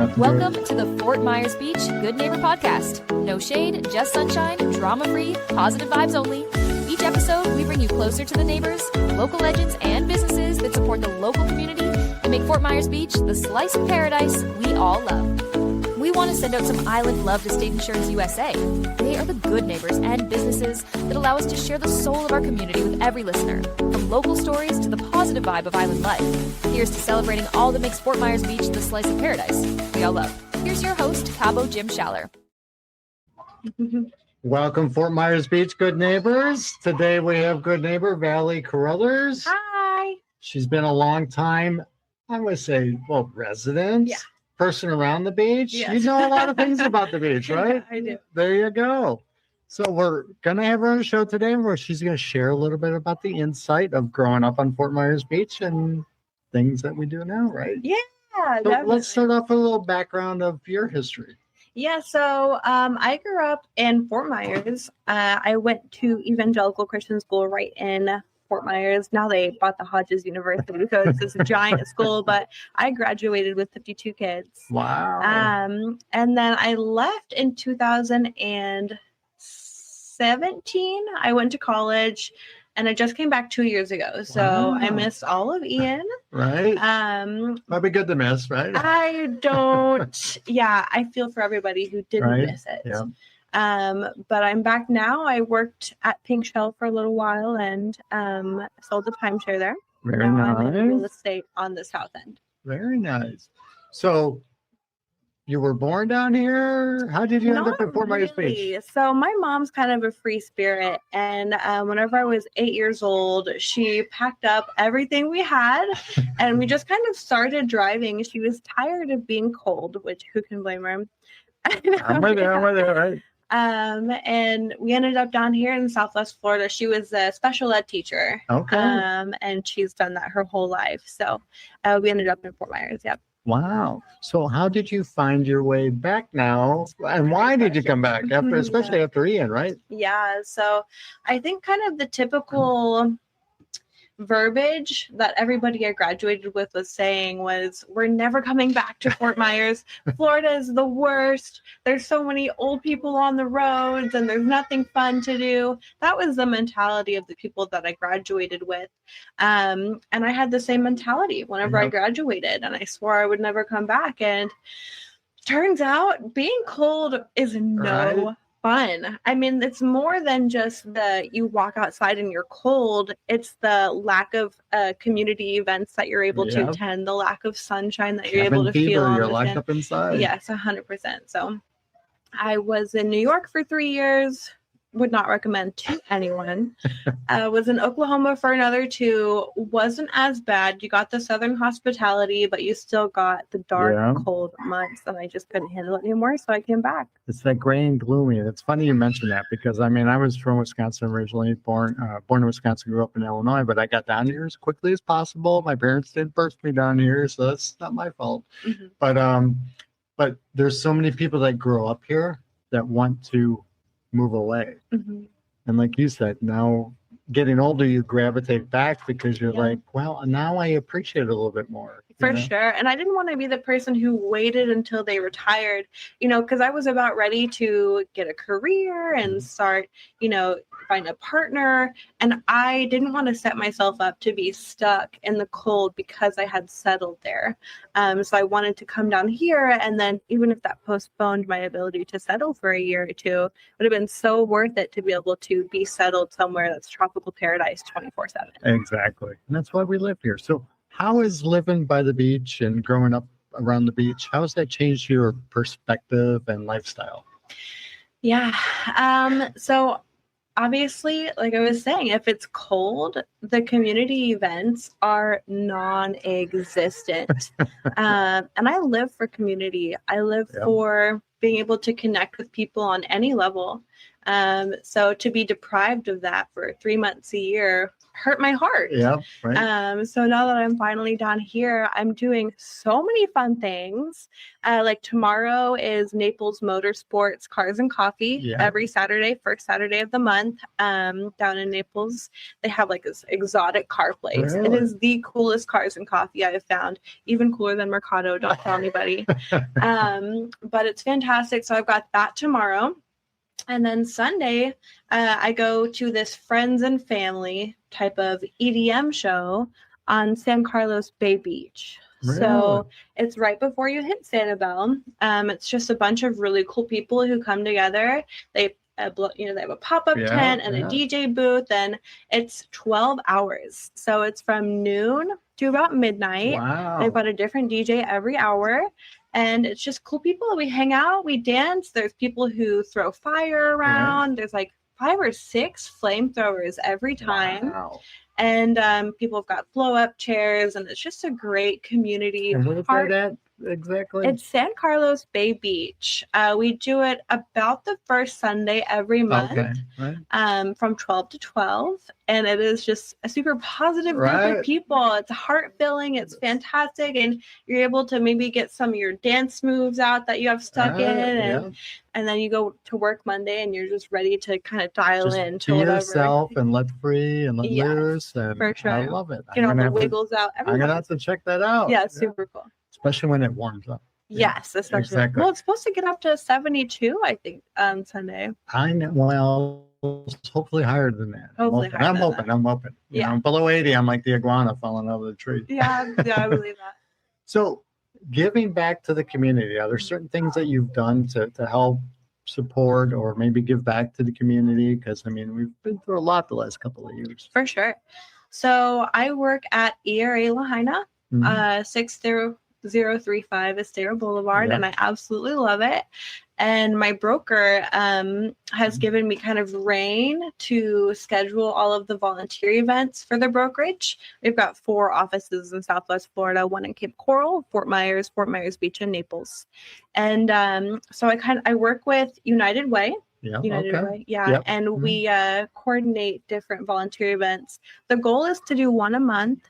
Welcome to the Fort Myers Beach Good Neighbor Podcast. No shade, just sunshine, drama-free, positive vibes only. Each episode, we bring you closer to the neighbors, local legends, and businesses that support the local community and make Fort Myers Beach the slice of paradise we all love. We want to send out some island love to State Insurance USA. They are the good neighbors and businesses that allow us to share the soul of our community with every listener, from local stories to the positive vibe of island life. Here's to celebrating all that makes Fort Myers Beach the slice of paradise we all love. Here's your host, Cabo Jim Schaller. Welcome, Fort Myers Beach good neighbors. Today we have good neighbor Valerie Carouthers. Hi. She's been a long time, I would say, resident. Yeah. Person around the beach. Yes. You know a lot of things about the beach, right? Yeah, I do. There you go. So we're going to have her on the show today where she's going to share a little bit about the insight of growing up on Fort Myers Beach and things that we do now, right? Yeah. So let's start off with a little background of your history. Yeah, so I grew up in Fort Myers. I went to Evangelical Christian School right in Fort Myers. Now they bought the Hodges University, so it's this giant school, but I graduated with 52 kids. Wow. And then I left in 2017. I went to college and I just came back 2 years ago. So Wow. I missed all of Ian. Right. Probably good to miss, right? I don't, I feel for everybody who didn't miss it. Yeah. But I'm back now. I worked at Pink Shell for a little while and sold the timeshare there. Very now I'm in real nice. estate on the south end. Very nice. So you were born down here? How did you end up in Fort Myers Beach? So my mom's kind of a free spirit. And whenever I was 8 years old, she packed up everything we had and we just kind of started driving. She was tired of being cold, which who can blame her? I'm with you, right? And we ended up down here in Southwest Florida. She was a special ed teacher. Okay. And she's done that her whole life. So we ended up in Fort Myers. Yep. Wow. So how did you find your way back now? And why did you come back after, especially after Ian, right? Yeah. So I think kind of the typical verbiage that everybody I graduated with was saying was, we're never coming back to Fort Myers. Florida is the worst. There's so many old people on the roads and there's nothing fun to do. That was the mentality of the people that I graduated with. And I had the same mentality whenever I graduated and I swore I would never come back. And turns out being cold is no fun. I mean, it's more than just you walk outside and you're cold. It's the lack of community events that you're able to attend, the lack of sunshine that you're able to feel. You're locked up inside. Yes, 100%. So I was in New York for 3 years. Would not recommend to anyone. Was in Oklahoma for another 2. Wasn't as bad. You got the southern hospitality, but you still got the dark, cold months, and I just couldn't handle it anymore, so I came back. It's that gray and gloomy. It's funny you mentioned that because, I mean, I was from Wisconsin originally, born in Wisconsin, grew up in Illinois, but I got down here as quickly as possible. My parents did birth me down here, so that's not my fault. Mm-hmm. But there's so many people that grow up here that want to move away. Mm-hmm. And like you said, now getting older, you gravitate back because you're like, well, now I appreciate it a little bit more. For sure. And I didn't want to be the person who waited until they retired, because I was about ready to get a career and start, find a partner. And I didn't want to set myself up to be stuck in the cold because I had settled there. So I wanted to come down here. And then even if that postponed my ability to settle for a year or two, it would have been so worth it to be able to be settled somewhere that's tropical paradise 24/7. Exactly. And that's why we live here. So how is living by the beach and growing up around the beach, how has that changed your perspective and lifestyle? Yeah. So obviously, like I was saying, if it's cold, the community events are non-existent. And I live for community. I live for being able to connect with people on any level. So to be deprived of that for 3 months a year hurt my heart. Yeah, right. So now that I'm finally down here, I'm doing so many fun things. Like tomorrow is Naples Motorsports Cars and Coffee. Yeah. Every Saturday, first Saturday of the month, down in Naples. They have like this exotic car place. It Really? is the coolest cars and coffee I have found. Even cooler than Mercado. Don't tell anybody. But it's fantastic. So I've got that tomorrow. And then Sunday, I go to this friends and family type of EDM show on San Carlos Bay Beach. Really? So it's right before you hit Sanibel. It's just a bunch of really cool people who come together. They they have a pop-up tent and a DJ booth, and it's 12 hours. So it's from noon to about midnight. Wow. They've got a different DJ every hour. And it's just cool people. We hang out, we dance. There's people who throw fire around. Yeah. There's like 5 or 6 flamethrowers every time. Wow. And people have got blow-up chairs, and it's just a great community. And where is that at exactly? It's San Carlos Bay Beach. We do it about the first Sunday every month, okay. Right. From 12 to 12. And it is just a super positive group of people. It's heart-filling. It's fantastic. And you're able to maybe get some of your dance moves out that you have stuck in. And then you go to work Monday and you're just ready to kind of dial in to whatever. Yourself and let free and let loose. And for sure. I love it. Get all the wiggles out. I'm going to have to check that out. Yeah, it's super cool. Especially when it warms up. Yes, especially. Exactly. Well, it's supposed to get up to 72, I think, on Sunday. I know. Well, hopefully higher than that. I'm hoping. You know, below 80, I'm like the iguana falling over the tree. Yeah, I believe that. So, giving back to the community, are there certain things that you've done to help support or maybe give back to the community? Because, I mean, we've been through a lot the last couple of years. For sure. So, I work at ERA Lahaina, 60035 Estero Boulevard, and I absolutely love it. And my broker has given me kind of reign to schedule all of the volunteer events for the brokerage. We've got 4 offices in Southwest Florida, 1 in Cape Coral, Fort Myers Beach, and Naples. And so I work with United Way. And we coordinate different volunteer events. The goal is to do 1 a month.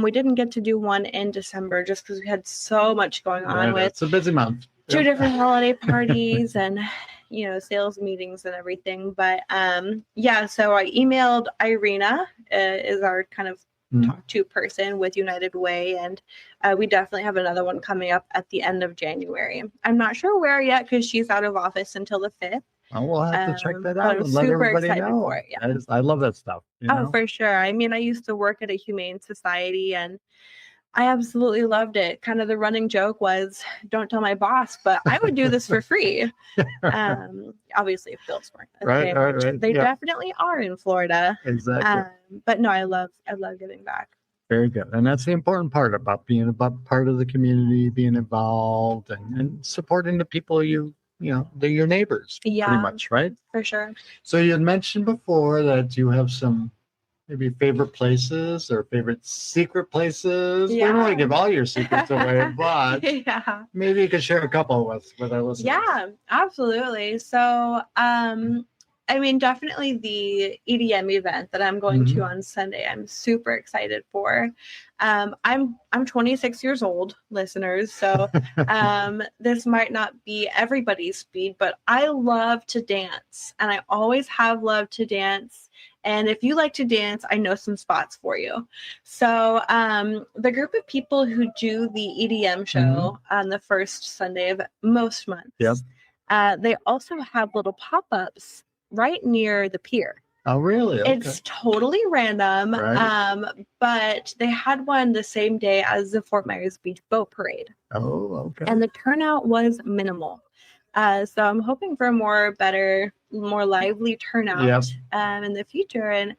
We didn't get to do 1 in December just because we had so much going on with it's a busy month. 2 different holiday parties and sales meetings and everything. But so I emailed Irina, is our kind of talk to person with United Way, and we definitely have another one coming up at the end of January. I'm not sure where yet because she's out of office until the 5th. Oh, we'll have to check that out and let everybody know. For it, I love that stuff. For sure. I mean, I used to work at a humane society, and I absolutely loved it. Kind of the running joke was, don't tell my boss, but I would do this for free. Obviously, if bills weren't. Right. They definitely are in Florida. Exactly. But no, I love giving back. Very good. And that's the important part about being part of the community, being involved and supporting the people they're your neighbors, pretty much, right? For sure. So you had mentioned before that you have some maybe favorite places or favorite secret places. We don't want to give all your secrets away, but maybe you could share a couple with our listeners. Yeah, absolutely. So, I mean, definitely the EDM event that I'm going to on Sunday, I'm super excited for. I'm 26 years old, listeners, so this might not be everybody's speed, but I love to dance, and I always have loved to dance. And if you like to dance, I know some spots for you. So the group of people who do the EDM show on the first Sunday of most months, they also have little pop-ups right near the pier. Oh, really? Okay. It's totally random, but they had one the same day as the Fort Myers Beach boat parade. Oh, okay. And the turnout was minimal. So I'm hoping for a more lively turnout in the future. And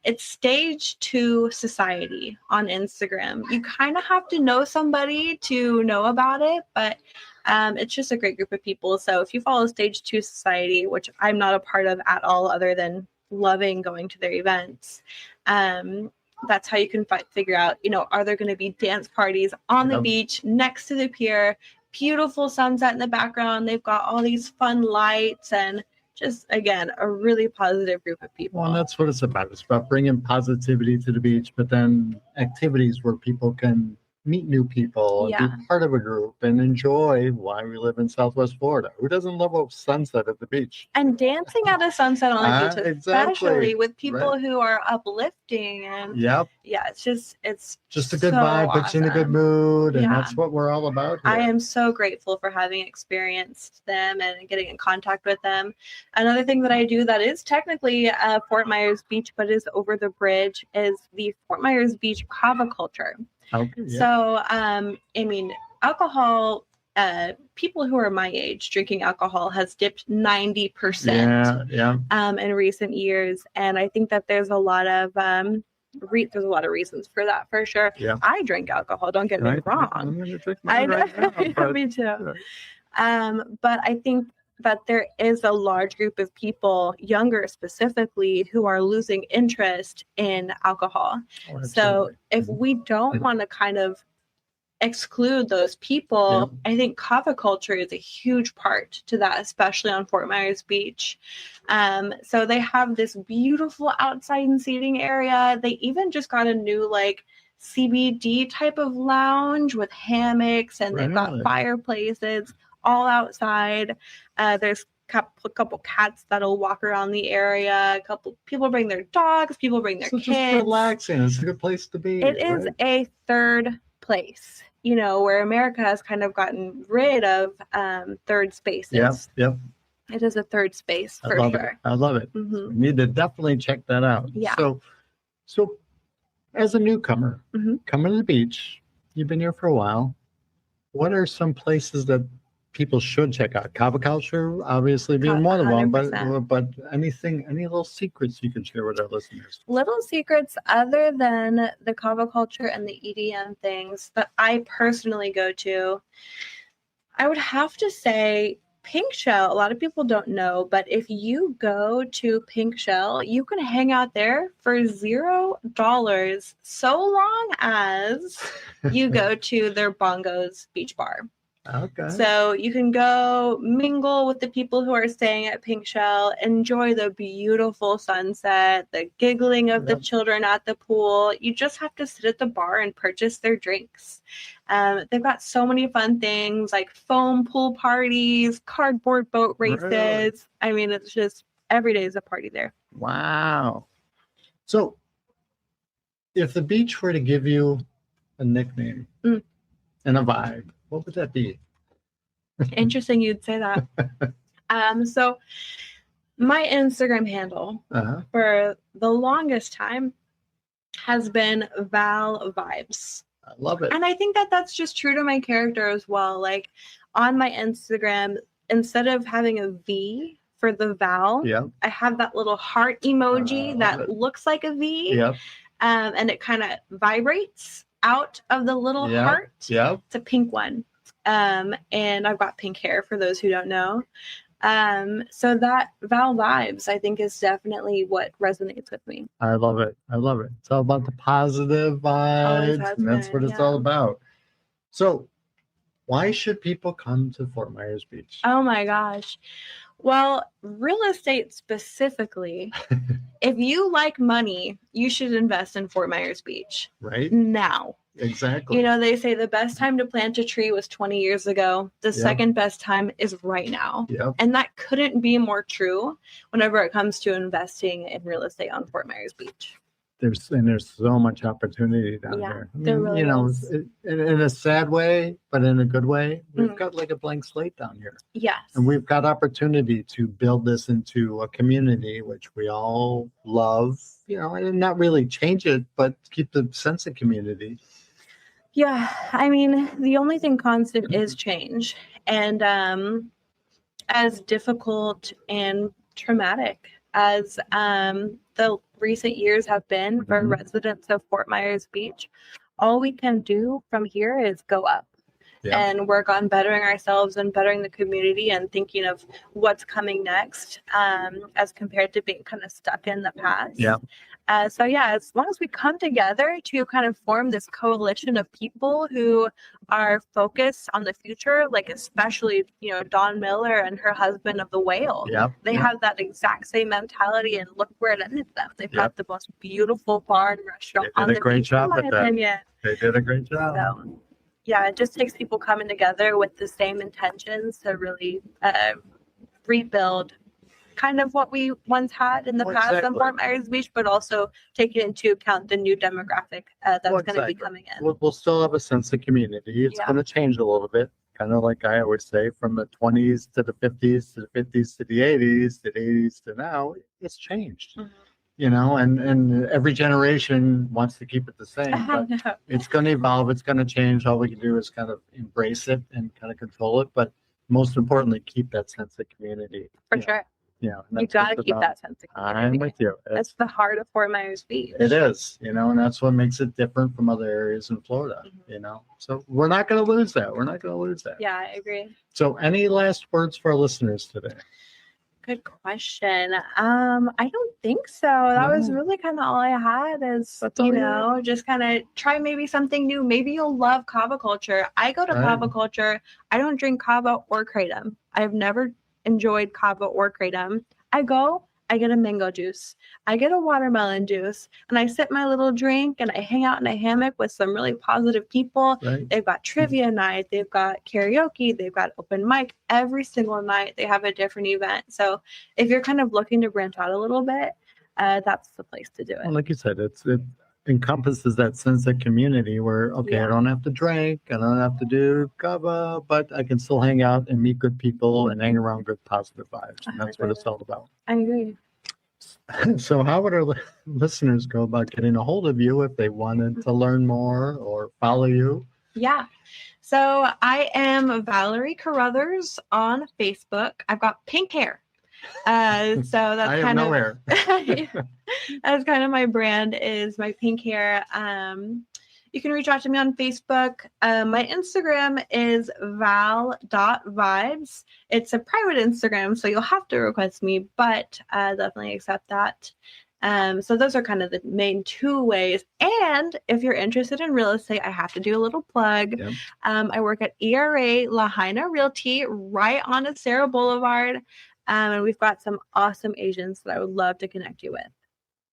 it's Stage 2 Society on Instagram. You kind of have to know somebody to know about it, but it's just a great group of people. So if you follow Stage 2 Society, which I'm not a part of at all other than loving going to their events, that's how you can figure out, are there going to be dance parties on the beach next to the pier, beautiful sunset in the background. They've got all these fun lights, and just, again, a really positive group of people. Well, and that's what it's about. It's about bringing positivity to the beach, but then activities where people can meet new people, and be part of a group, and enjoy why we live in Southwest Florida. Who doesn't love a sunset at the beach? And dancing at a sunset on the beach, especially exactly. with people who are uplifting. And yeah, it's just a so good vibe, puts you in a good mood, and Yeah. that's what we're all about here. I am so grateful for having experienced them and getting in contact with them. Another thing that I do that is technically Fort Myers Beach, but is over the bridge, is the Fort Myers Beach Kava Culture. Okay, yeah. So, I mean, alcohol, people who are my age drinking alcohol has dipped 90% in recent years. And I think that there's a lot of there's a lot of reasons for that, for sure. Yeah. I drink alcohol, don't get me wrong. I'm going to drink mine right now, but, me too. But I think that there is a large group of people, younger specifically, who are losing interest in alcohol. Oh, so if we don't want to kind of exclude those people, I think Kava Culture is a huge part to that, especially on Fort Myers Beach. So they have this beautiful outside seating area. They even just got a new CBD type of lounge with hammocks, and they've got fireplaces all outside. There's a couple cats that'll walk around the area. A couple people bring their dogs. People bring their kids. Just relaxing. It's a good place to be. It is a third place, where America has kind of gotten rid of third spaces. Yep. It is a third space for sure. I love it. Mm-hmm. We need to definitely check that out. Yeah. So as a newcomer, coming to the beach, you've been here for a while. What are some places that people should check out? Kava Culture, obviously being one of them, but any little secrets you can share with our listeners? Little secrets other than the Kava Culture and the EDM things that I personally go to, I would have to say Pink Shell. A lot of people don't know, but if you go to Pink Shell, you can hang out there for $0 so long as you go to their Bongos Beach Bar. Okay. So you can go mingle with the people who are staying at Pink Shell, enjoy the beautiful sunset, the giggling of the children at the pool. You just have to sit at the bar and purchase their drinks. They've got so many fun things like foam pool parties, cardboard boat races. Really? I mean, it's just every day is a party there. Wow. So if the beach were to give you a nickname and a vibe, what would that be? Interesting you'd say that. So my Instagram handle for the longest time has been Val Vibes. I love it. And I think that that's just true to my character as well. Like on my Instagram, instead of having a V for the Val, I have that little heart emoji that looks like a V. And it kind of vibrates out of the little heart. It's a pink one. And I've got pink hair for those who don't know. So that Val Vibes, I think, is definitely what resonates with me. I love it. It's all about the positive vibes. And that's what it's all about. So why should people come to Fort Myers Beach? Oh my gosh. Well, real estate specifically, if you like money, you should invest in Fort Myers Beach. Right now. Exactly. They say the best time to plant a tree was 20 years ago. The second best time is right now. And that couldn't be more true whenever it comes to investing in real estate on Fort Myers Beach. There's so much opportunity down there. There really is. In a sad way, but in a good way, we've got like a blank slate down here. Yes. And we've got opportunity to build this into a community, which we all love, and not really change it, but keep the sense of community. Yeah. I mean, the only thing constant is change. And as difficult and traumatic as the recent years have been for residents of Fort Myers Beach, all we can do from here is go up and work on bettering ourselves and bettering the community and thinking of what's coming next, as compared to being kind of stuck in the past. So yeah, as long as we come together to kind of form this coalition of people who are focused on the future, like especially, Dawn Miller and her husband of the whale. Yep. They have that exact same mentality, and look where it ended them. They've got the most beautiful bar and restaurant They on did the a great beach, job in at my that. opinion. They did a great job. So yeah, it just takes people coming together with the same intentions to really rebuild kind of what we once had in the past on Exactly. Fort Myers Beach, but also taking into account the new demographic that's going to be coming in. We'll still have a sense of community. It's going to change a little bit, kind of like I always say, from the 20s to the 50s to the 50s to the 80s to the 80s to now. It's changed, and every generation wants to keep it the same. But it's going to evolve. It's going to change. All we can do is kind of embrace it and kind of control it. But most importantly, keep that sense of community. For sure. Yeah, you got to keep that sense of community. I'm with you. That's the heart of Fort Myers Beach. It is, and that's what makes it different from other areas in Florida, So we're not going to lose that. Yeah, I agree. So any last words for our listeners today? Good question. I don't think so. That was really kind of all I had is, just kind of try maybe something new. Maybe you'll love Kava Culture. I go to Kava Culture. I don't drink Kava or Kratom. I've never enjoyed Kava or Kratom. I get a mango juice. I get a watermelon juice, and I sip my little drink and I hang out in a hammock with some really positive people. Right. They've got trivia night. They've got karaoke. They've got open mic every single night. They have a different event. So if you're kind of looking to branch out a little bit, that's the place to do it. Well, like you said, it encompasses that sense of community where, I don't have to drink, I don't have to do kava, but I can still hang out and meet good people and hang around good positive vibes. And that's what it's all about. I agree. So how would our listeners go about getting a hold of you if they wanted to learn more or follow you? Yeah. So I am Valerie Carouthers on Facebook. I've got pink hair. So that's I have no hair. That's kind of my brand, is my pink hair. You can reach out to me on Facebook. My Instagram is val.vibes. It's a private Instagram, so you'll have to request me, but definitely accept that. So those are kind of the main two ways. And if you're interested in real estate, I have to do a little plug. Yep. I work at ERA Lahaina Realty right on Acero Boulevard. And we've got some awesome agents that I would love to connect you with.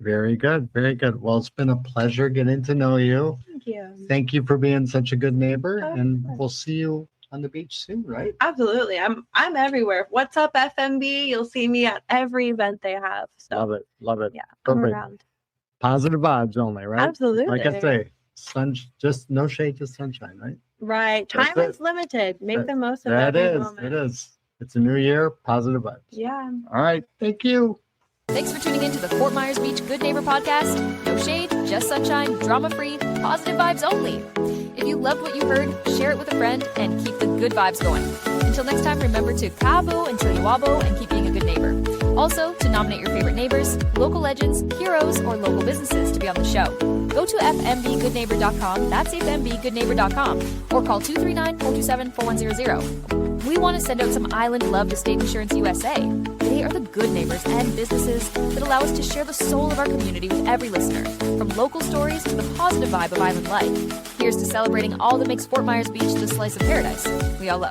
Very good. Very good. Well, it's been a pleasure getting to know you. Thank you. Thank you for being such a good neighbor. And Course. we'll see you on the beach soon, right? Absolutely. I'm everywhere. What's up, FMB? You'll see me at every event they have. So Love it. Love it. yeah, I'm Perfect. around. Positive vibes only, right? Absolutely. Like I say, just no shade, just sunshine, right? Right. That's Time is limited. Make the most of That every is. moment. It is. It's a new year. Positive vibes. Yeah. All right. Thank you. Thanks for tuning in to the Fort Myers Beach Good Neighbor podcast. No shade, just sunshine, drama-free, positive vibes only. If you loved what you heard, share it with a friend and keep the good vibes going. Until next time, remember to kabo until you wabo and keep being a good neighbor. Also, to nominate your favorite neighbors, local legends, heroes, or local businesses to be on the show. Go to fmbgoodneighbor.com, that's fmbgoodneighbor.com, or call 239-427-4100. We want to send out some island love to State Insurance USA. They are the good neighbors and businesses that allow us to share the soul of our community with every listener, from local stories to the positive vibe of island life. Here's to celebrating all that makes Fort Myers Beach the slice of paradise we all love.